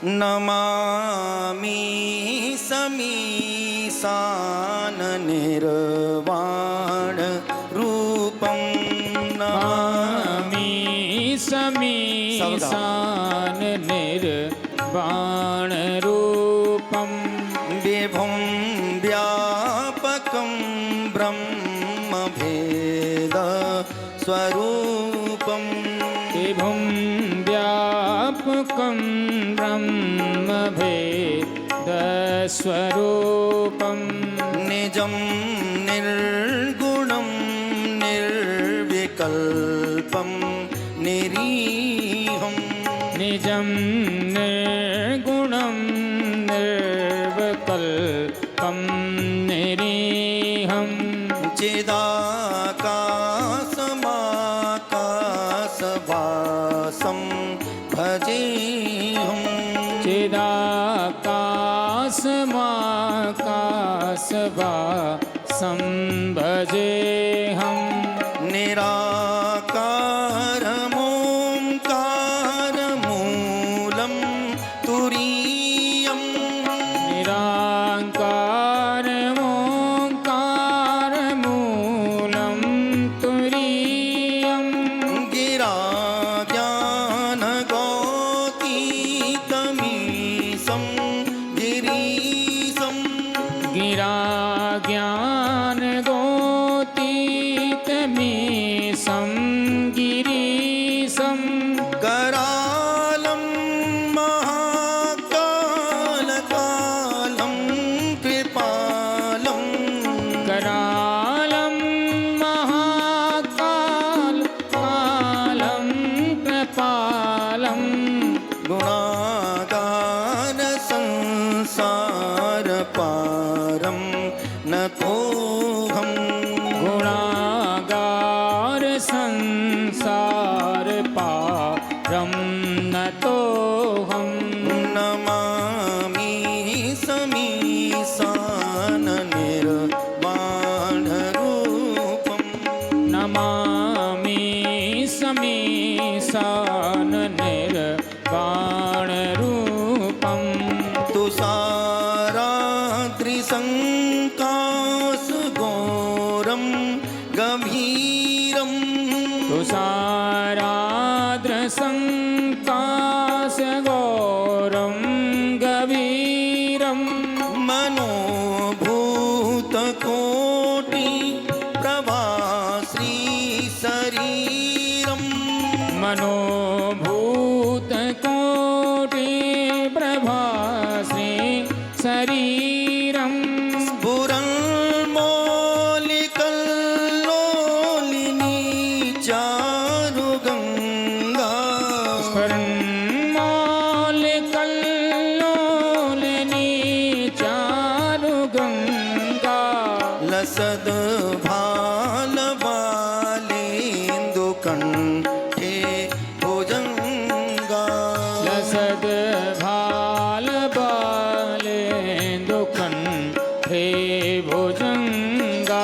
नमामि समीशाननिर्वाण रूपं नमामि समीशाननिर्वाण रूपं विभुं व्यापकं ब्रह्मभेद स्वरूपं विभुं व्यापकं ब्रह्मभेदस्वरूपं निजं निर्गुणं निर्विकल्पं निरीहं निजं निर्गुणं निर्विकल्पं निरीहं चिदाकाशमाकाशभासं भजेऽहं चिदाकाशमाकाशभासं भजेऽहं निराकारमोङ्कारमूलं तुरीयं निराकारमोङ्कारमूलं तुरीयं गिराज्ञानगोतीतमीशं गिरीशं गिराज्ञानगोतीतमीशं गिरीशं करालं महाकालकालं कृपालं करालं महाकालं कृपालं गुणागारसंसारपारं नतोऽहं गुणागारसंसारपारं नतोऽहं नमामि समीशाननिर्वाणरूपं नमामि समीशाननिर्वाणरूपं तुषाराद्रिसङ्काशघोरं गभीरं तुषाराद्रसङ्काशघोरं गभीरं मनोभूतकोटिप्रभाश्रीशरीरं मनोभूतकोटिप्रभाश्री शरीरं स्फुरन्मौलिकल्लोलिनी चारुगङ्गा स्फुरन्मौलिकल्लोलिनी चारुगङ्गा लसद्भालबालेन्दुकण्ठे भुजङ्गा लसद्भालबालेन्दुकण्ठे भुजङ्गा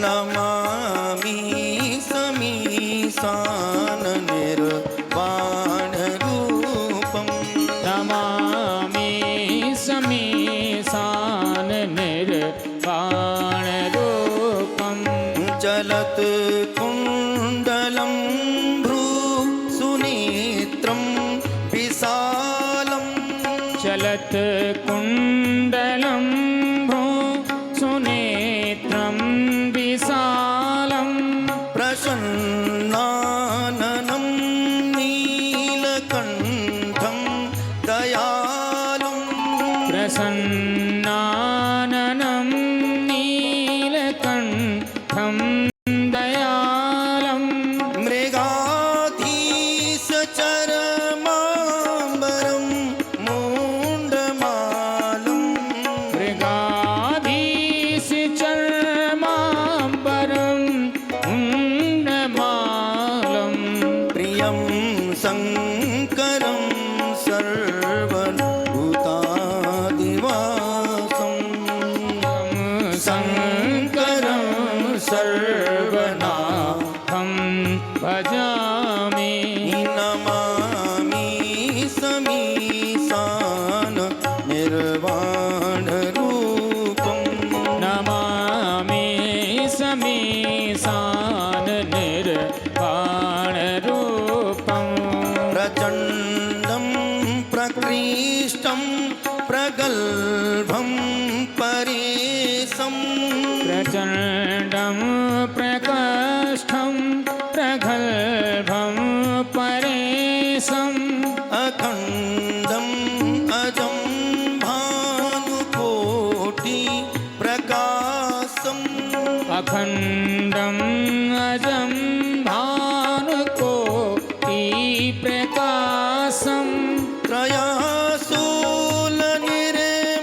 नमामि समीशाननिर्वाणरूपं नमामि समीशाननिर्वाणरूपं चलत् कुण्डलं भ्रूसुनेत्रं विशालं चलत् कुण्डलं भो सुनेत्रं विशालं प्रसन्नाननं नीलकण्ठं दयालं प्रसन्नाननं नीलकण्ठं दयालं मृगाधीशचरमाम्बरं मूण्डमालं मृगाधीशचर्माम्बरं मुण्डमालं प्रियं शङ्करं सर्वभूतादिवासं शङ्करं सर्वनाथं भजामि नमामि समीशाननिर्वाणरूपं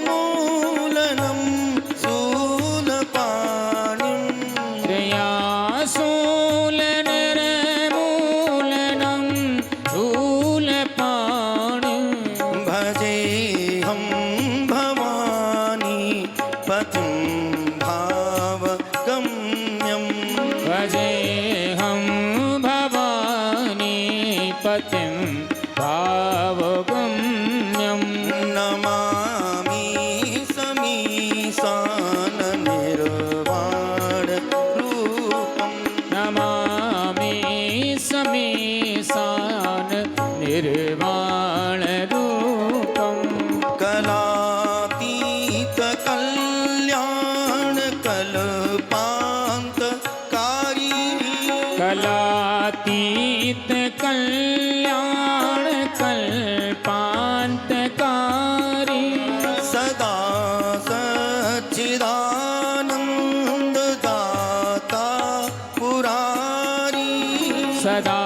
त्रयासूलनिर्मूलनं शूलपाणिं त्रयासूलनिर्मूलनं शूलपाणिं भजेऽहं भवानी पतिं भावगम्यं भजेऽहं भवानी पतिं भावगम्यं नमामि समीशाननिर्वाणरूपं नमामि समीशान निर्वाणरूपम् कलातीतकल्याणकल्पान्तकारी कलातीत कल्याण कल्पान्तकारी सदा सच्चिदानन्ददाता पुरारी सदा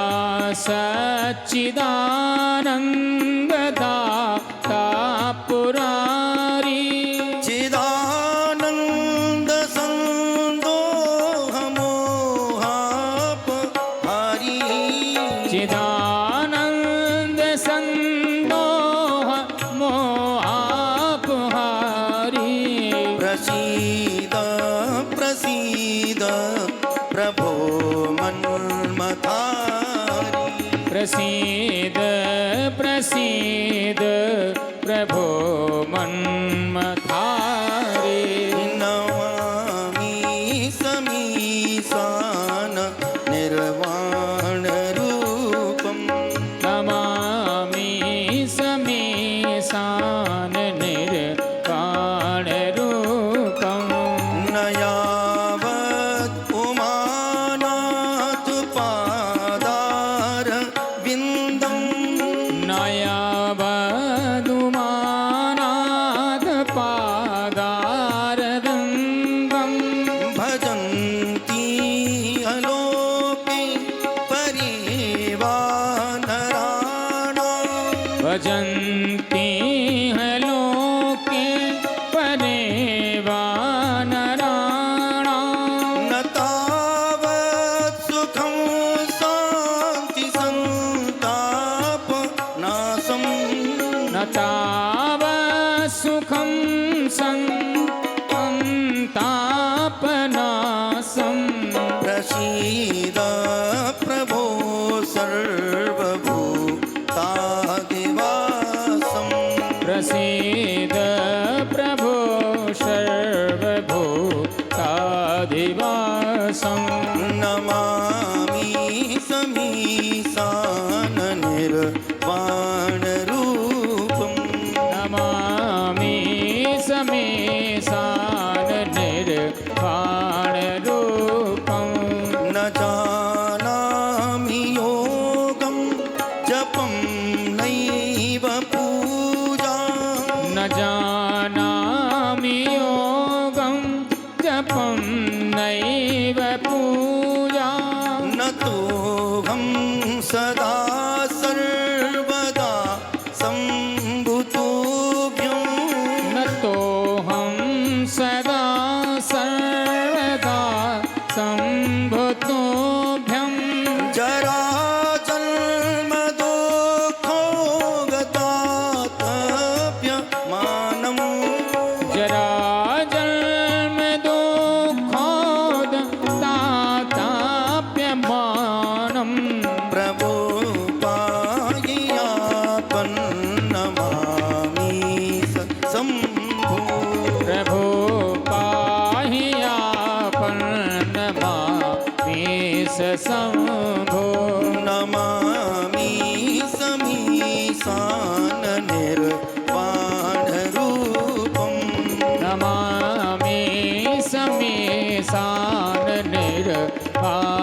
सच्चिदानन्ददाता पुरारी चिदानन्दसन्दोहमोहापहारी चिदानन्द सन्दोह मोहापहारी प्रसीद प्रसीद प्रभो मन्मथारी प्रसीद प्रसीद प्रभो मन्मथारे नमामि समीशान निर्वाणरूपं नमामि समीशान निर्वाणरूपम् न यावत् उमानाथपादारविन्दं नयावदुमानाथ पादारविन्दम् भजन्ति अलोके परिवानराणां भजन्ति है लोके परे वानराणाम् न तावत् सुखं शान्ति सन्तापनाशं न तावत् सुखं सन्तापनाशम् प्रसीद प्रभो सर्वभूतादिवासं प्रसीद प्रभो सर्वभूतादिवासम् नमामि समीशान निर्वाणरूपं नमामि समीशान निर्वाणरूपम् न जानामि योगं जपं नैव पूजा न जानामि योगं जपं नैव पूजा न तोऽहं सदा सर्वदा सम्भुतोऽभ्यं न तोऽहं सदा सर्वदा सम्भुतोऽभ्यं जराजन्म दुःखोगतातप्यमानं जराजन्म दुःखोदताताप्यमानं प्रभो पाहियापन्नमामि शम्भो प्रभो पाहि आपन्नमामि शम्भो नमामि समीशान निर्वाणरूपं नमामि समीशान निर्वाणरूपम्